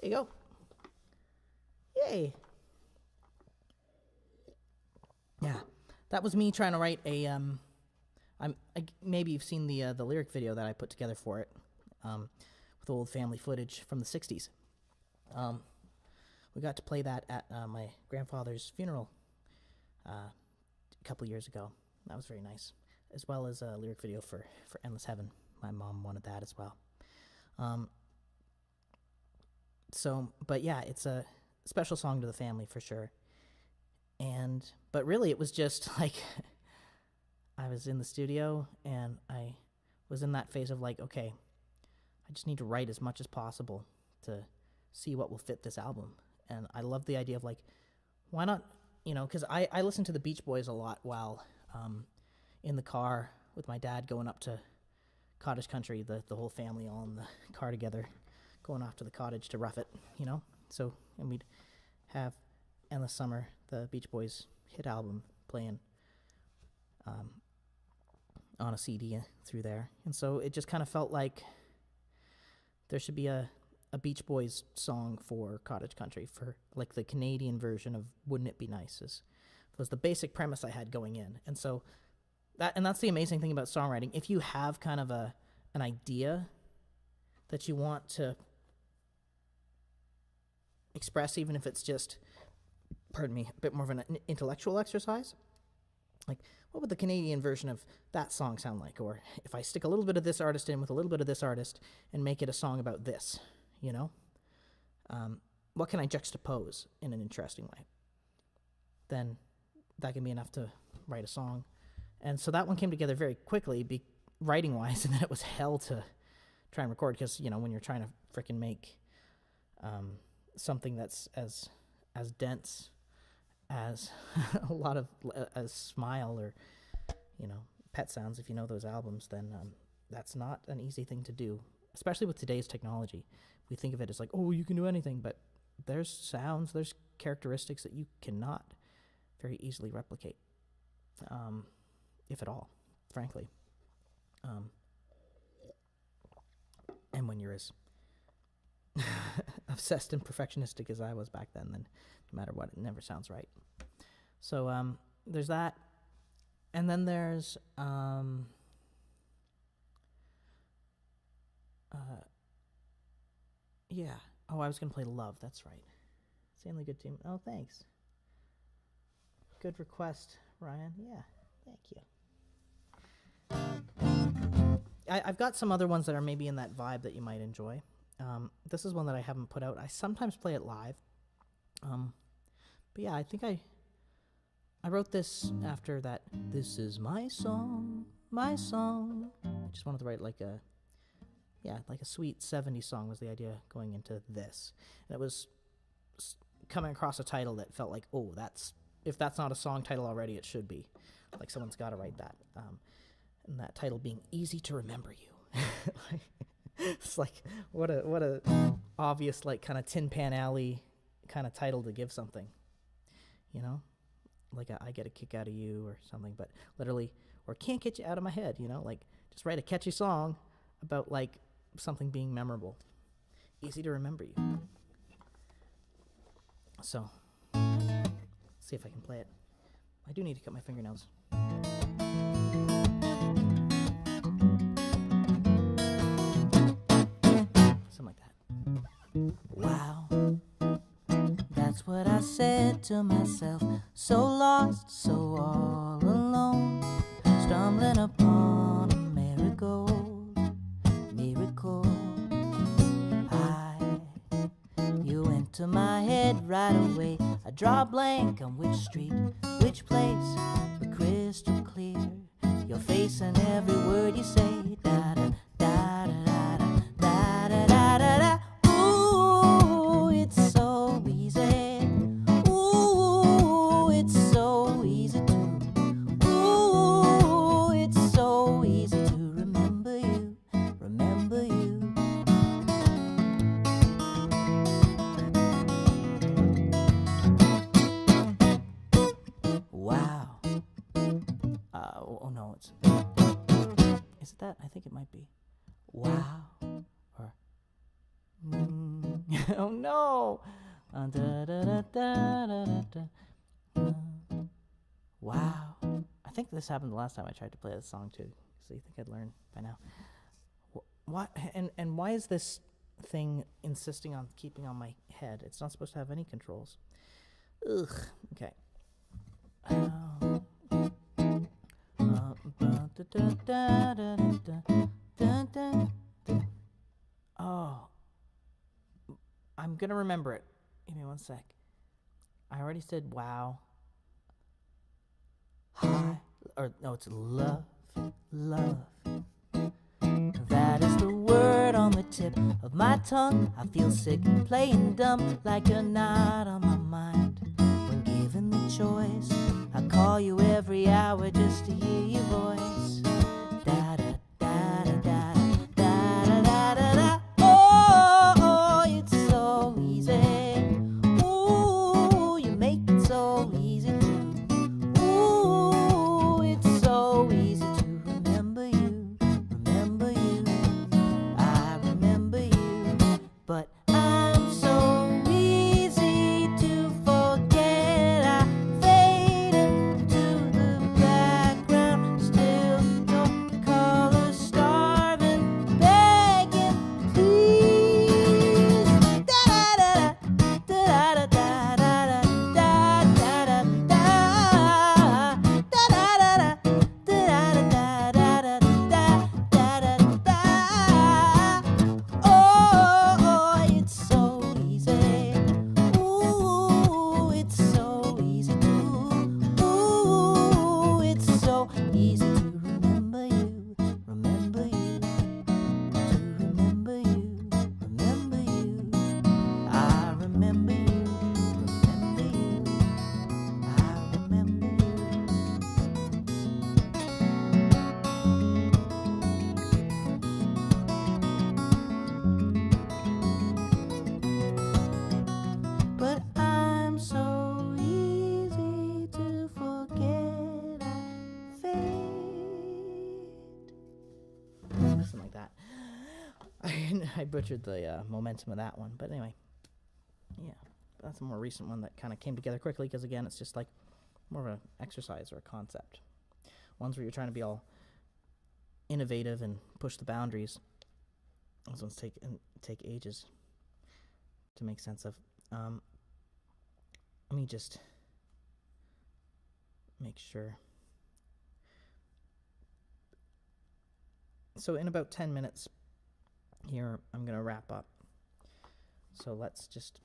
There you go. Yay. Yeah, that was me trying to write a maybe you've seen the lyric video that I put together for it, with old family footage from the 60s. We got to play that at my grandfather's funeral a couple years ago. That was very nice, as well as a lyric video for Endless Heaven. My mom wanted that as well. But yeah, it's a special song to the family for sure. But really it was just like, I was in the studio and I was in that phase of like, okay, I just need to write as much as possible to see what will fit this album. And I love the idea of like, why not, because I listen to the Beach Boys a lot while in the car with my dad going up to cottage country, the whole family all in the car together, going off to the cottage to rough it, So, and we'd have Endless Summer, the Beach Boys hit album, playing on a CD through there. And so it just kind of felt like there should be a Beach Boys song for cottage country, for like the Canadian version of Wouldn't It Be Nice, was the basic premise I had going in. And so that's the amazing thing about songwriting. If you have kind of an idea that you want to express, even if it's just, a bit more of an intellectual exercise, like, what would the Canadian version of that song sound like? Or if I stick a little bit of this artist in with a little bit of this artist and make it a song about this, what can I juxtapose in an interesting way? Then that can be enough to write a song. And so that one came together very quickly, writing-wise, and then it was hell to try and record, because, when you're trying to frickin' make something that's as dense as a lot of as Smile or Pet Sounds, if you know those albums, then that's not an easy thing to do, especially with today's technology. We think of it as like, oh, you can do anything, but there's sounds, there's characteristics that you cannot very easily replicate, if at all, frankly. And when you're as obsessed and perfectionistic as I was back then no matter what, it never sounds right. So there's that. And then there's yeah. Oh, I was going to play Love. That's right. Insanely Good Team. Oh, thanks. Good request, Ryan. Yeah, thank you. I've got some other ones that are maybe in that vibe that you might enjoy. This is one that I haven't put out. I sometimes play it live. But yeah, I think I wrote this after that. This is my song, my song. I just wanted to write like a sweet 70s song was the idea going into this. And it was coming across a title that felt like, oh, if that's not a song title already, it should be. Like someone's got to write that. And that title being Easy to Remember You. It's like, what a obvious, like, kind of Tin Pan Alley kind of title to give something. Like I Get a Kick Out of You or something, but literally, or Can't Get You Out of My Head, like just write a catchy song about like something being memorable. Easy to remember you. So, let's see if I can play it. I do need to cut my fingernails. Something like that. Wow. That's what I said to myself. So lost, so all alone. Stumbling upon a miracle. You went to my head right away. I draw a blank on which street, which place, but crystal clear. Your face and every word you say. Da da da da da da da da da. Ooh, it's so easy. Ooh, it's so easy to. Ooh, it's so easy to remember you, remember you. Wow. Oh no, is it that? I think it might be. Wow. Or oh no. Wow. I think this happened the last time I tried to play this song too. So you think I'd learn by now? Why and why is this thing insisting on keeping on my head? It's not supposed to have any controls. Ugh. Okay. Oh, I'm gonna remember it. Give me one sec. I already said wow. Hi, or no, it's love, love. That is the word on the tip of my tongue. I feel sick playing dumb, like you're not on my mind. When given the choice, I call you every hour just to hear your voice. Da da da da da da da da da. Oh, it's so easy. Ooh, you make it so easy too. Ooh, it's so easy to remember you, remember you. I remember you, but I'm so easy to forget. I fade into the background, still I butchered the momentum of that one. But anyway, yeah, that's a more recent one that kind of came together quickly because, again, it's just like more of an exercise or a concept. Ones where you're trying to be all innovative and push the boundaries. Those ones take ages to make sense of. Let me just make sure. So in about 10 minutes here, I'm going to wrap up. So let's just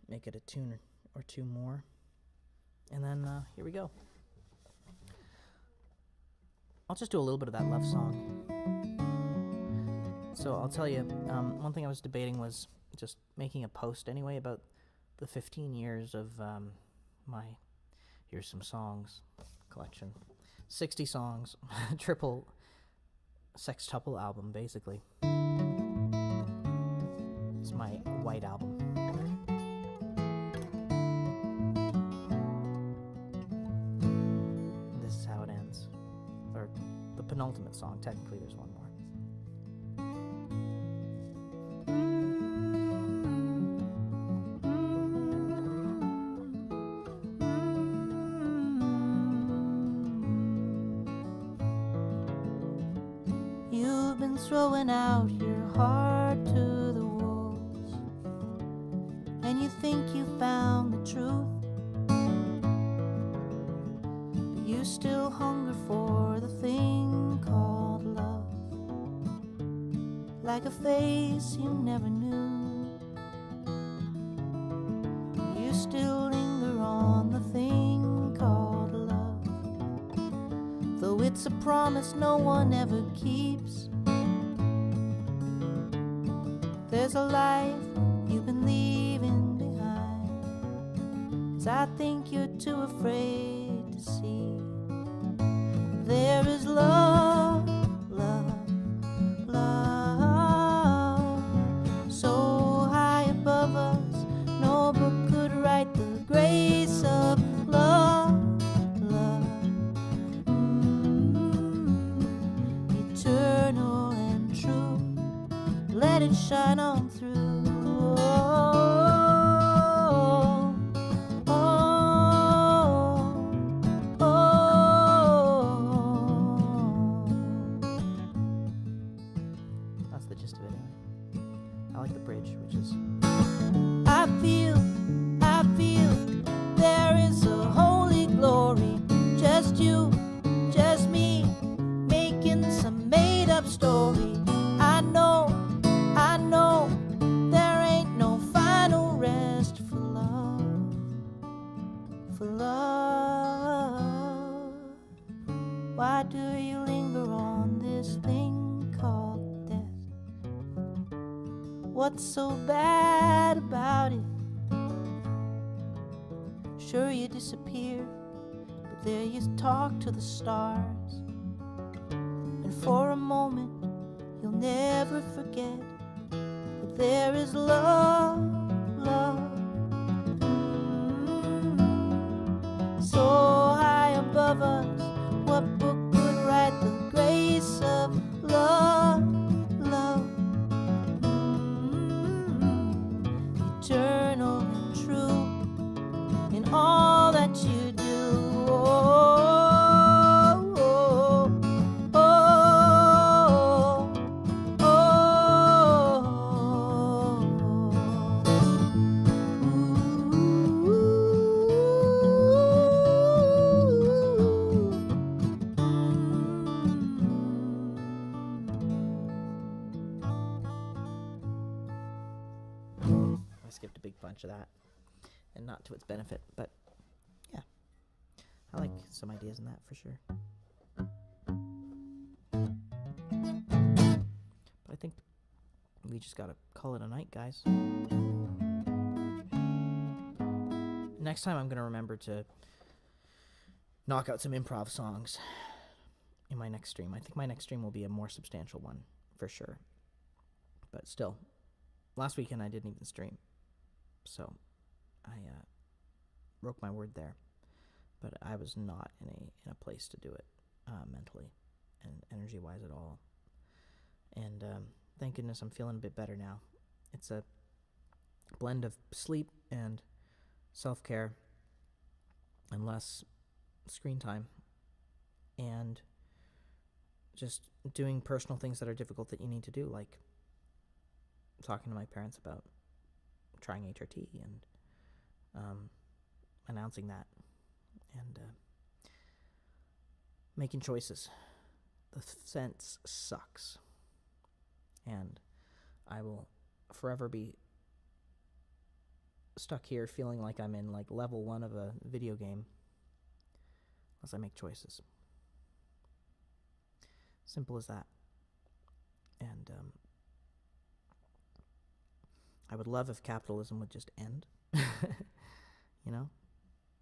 make it a tune or two more. And then here we go. I'll just do a little bit of that love song. So I'll tell you, one thing I was debating was just making a post anyway about the 15 years of my Here's Some Songs collection. 60 songs, triple sextuple album, basically. It's my white album. And this is how it ends. Or the penultimate song, technically there's one more. You've been throwing out your heart to the wolves, and you think you found the truth, but you still hunger for the thing called love, like a face you never knew. You still linger on the thing called love, though it's a promise no one ever keeps. There's a life you've been leaving behind, 'cause I think you're too afraid to see. There is love, love, love, so high above us, no book could write the grace of love, love, eternal and true. Let it shine on through. Oh, oh, oh. That's the gist of it anyway. I like the bridge, which is I feel there is a holy glory. Just you, just me, making some made up story. I know there ain't no final rest for love, for love. Why do you linger on this thing called death? What's so bad about it? Sure, you disappear, but there you talk to the stars, and for a moment you'll never forget that there is love, love, so high above us. What book could write the grace of love, love, eternal and true in all that you do. I skipped a big bunch of that, and not to its benefit, but yeah, I like some ideas in that for sure. But I think we just gotta call it a night, guys. Next time I'm gonna remember to knock out some improv songs in my next stream. I think my next stream will be a more substantial one for sure. But still, last weekend I didn't even stream, so I broke my word there. But I was not in a place to do it mentally and energy-wise at all. And thank goodness I'm feeling a bit better now. It's a blend of sleep and self-care and less screen time and just doing personal things that are difficult that you need to do, like talking to my parents about trying HRT and announcing that and making choices. The sense sucks. And I will forever be stuck here feeling like I'm in like level 1 of a video game unless I make choices. Simple as that. And I would love if capitalism would just end, you know,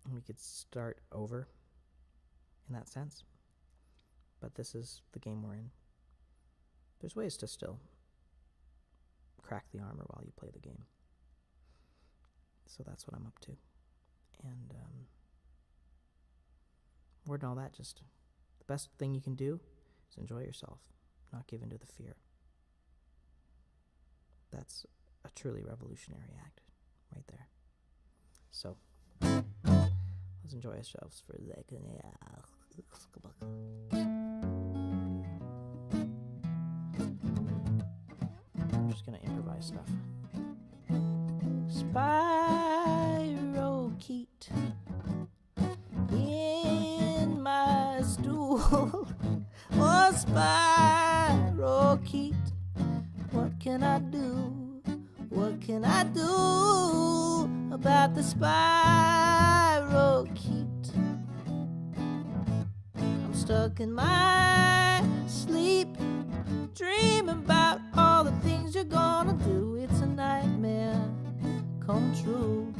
and we could start over in that sense. But this is the game we're in. There's ways to still crack the armor while you play the game. So that's what I'm up to. And more than all that, just the best thing you can do is enjoy yourself, not give in to the fear. That's a truly revolutionary act right there. So let's enjoy ourselves for a second. I'm just gonna improvise stuff. Spirochete in my stool. Oh, spirochete, what can I do? What can I do about the spirochete? I'm stuck in my sleep, dreaming about all the things you're gonna do. It's a nightmare come true.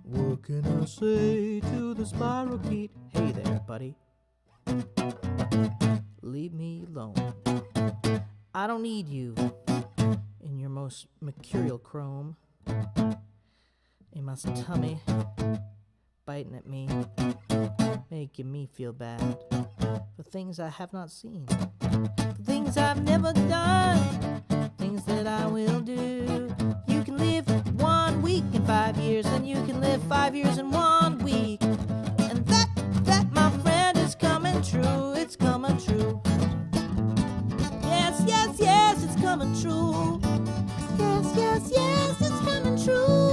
What can I say to the spirochete? Hey there, buddy. Leave me alone. I don't need you in your most mercurial chrome. In my tummy, biting at me, making me feel bad for things I have not seen, for things I've never done, things that I will do. You can live 1 week in 5 years, and you can live 5 years in 1 week. And that, my friend, is coming true. It's coming true. Yes, yes, yes, it's coming true. Yes, yes, yes, it's coming true.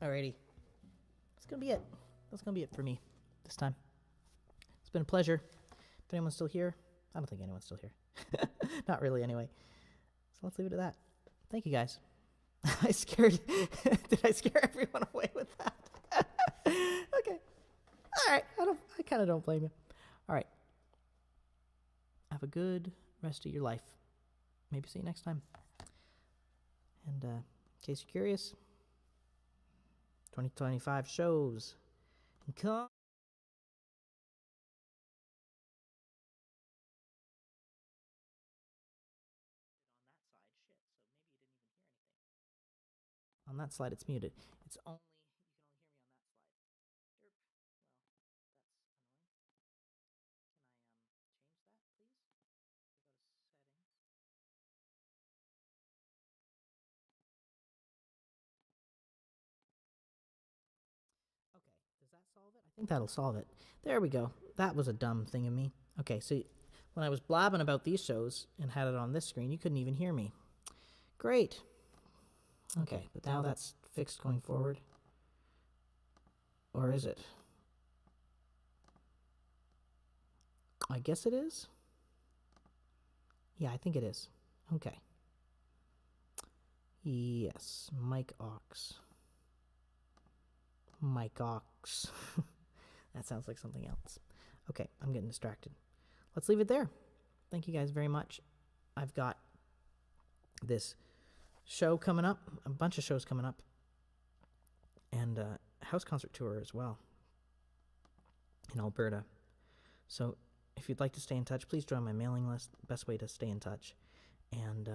Alrighty. That's gonna be it. That's gonna be it for me this time. It's been a pleasure. If anyone's still here, I don't think anyone's still here. Not really, anyway. So let's leave it at that. Thank you, guys. Did I scare everyone away with that? Okay. All right. I kind of don't blame you. All right. Have a good rest of your life. Maybe see you next time. And in case you're curious, 2025 shows. And come. On that slide, it's muted. It's only, you can only hear me on that slide. Derp. Well, that's annoying. Can I change that, please? Okay, does that solve it? I think that'll solve it. There we go. That was a dumb thing of me. Okay, so when I was blabbing about these shows and had it on this screen, you couldn't even hear me. Great. Okay, but now that's fixed going forward. Or is it? I guess it is. Yeah, I think it is. Okay. Yes, mic aux. Mic aux. That sounds like something else. Okay, I'm getting distracted. Let's leave it there. Thank you guys very much. I've got this show coming up, a bunch of shows coming up, and a house concert tour as well in Alberta. So if you'd like to stay in touch, please join my mailing list. Best way to stay in touch. And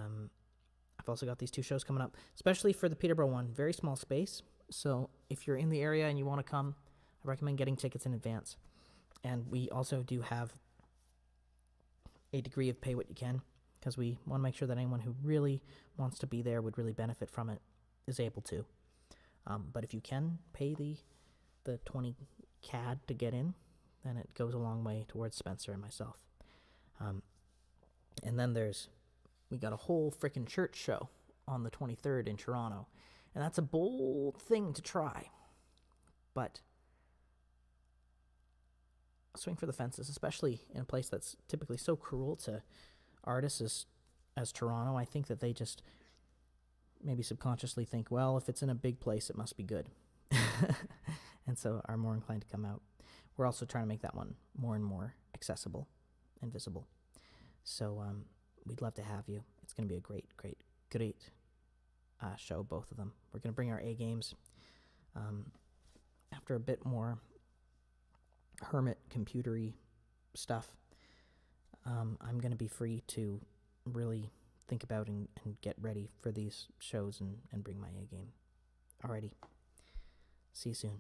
I've I've also got these 2 shows coming up, especially for the Peterborough one. Very small space, so if you're in the area and you want to come, I recommend getting tickets in advance. And we also do have a degree of pay what you can, because we want to make sure that anyone who really wants to be there, would really benefit from it, is able to. But if you can pay the 20 CAD to get in, then it goes a long way towards Spencer and myself. And then we got a whole frickin' church show on the 23rd in Toronto. And that's a bold thing to try. But swing for the fences, especially in a place that's typically so cruel to artists as Toronto. I think that they just maybe subconsciously think, well, if it's in a big place, it must be good. And so are more inclined to come out. We're also trying to make that one more and more accessible and visible. So we'd love to have you. It's going to be a great show, both of them. We're going to bring our A games. After a bit more hermit computery stuff, I'm going to be free to really think about and get ready for these shows and bring my A game. Alrighty. See you soon.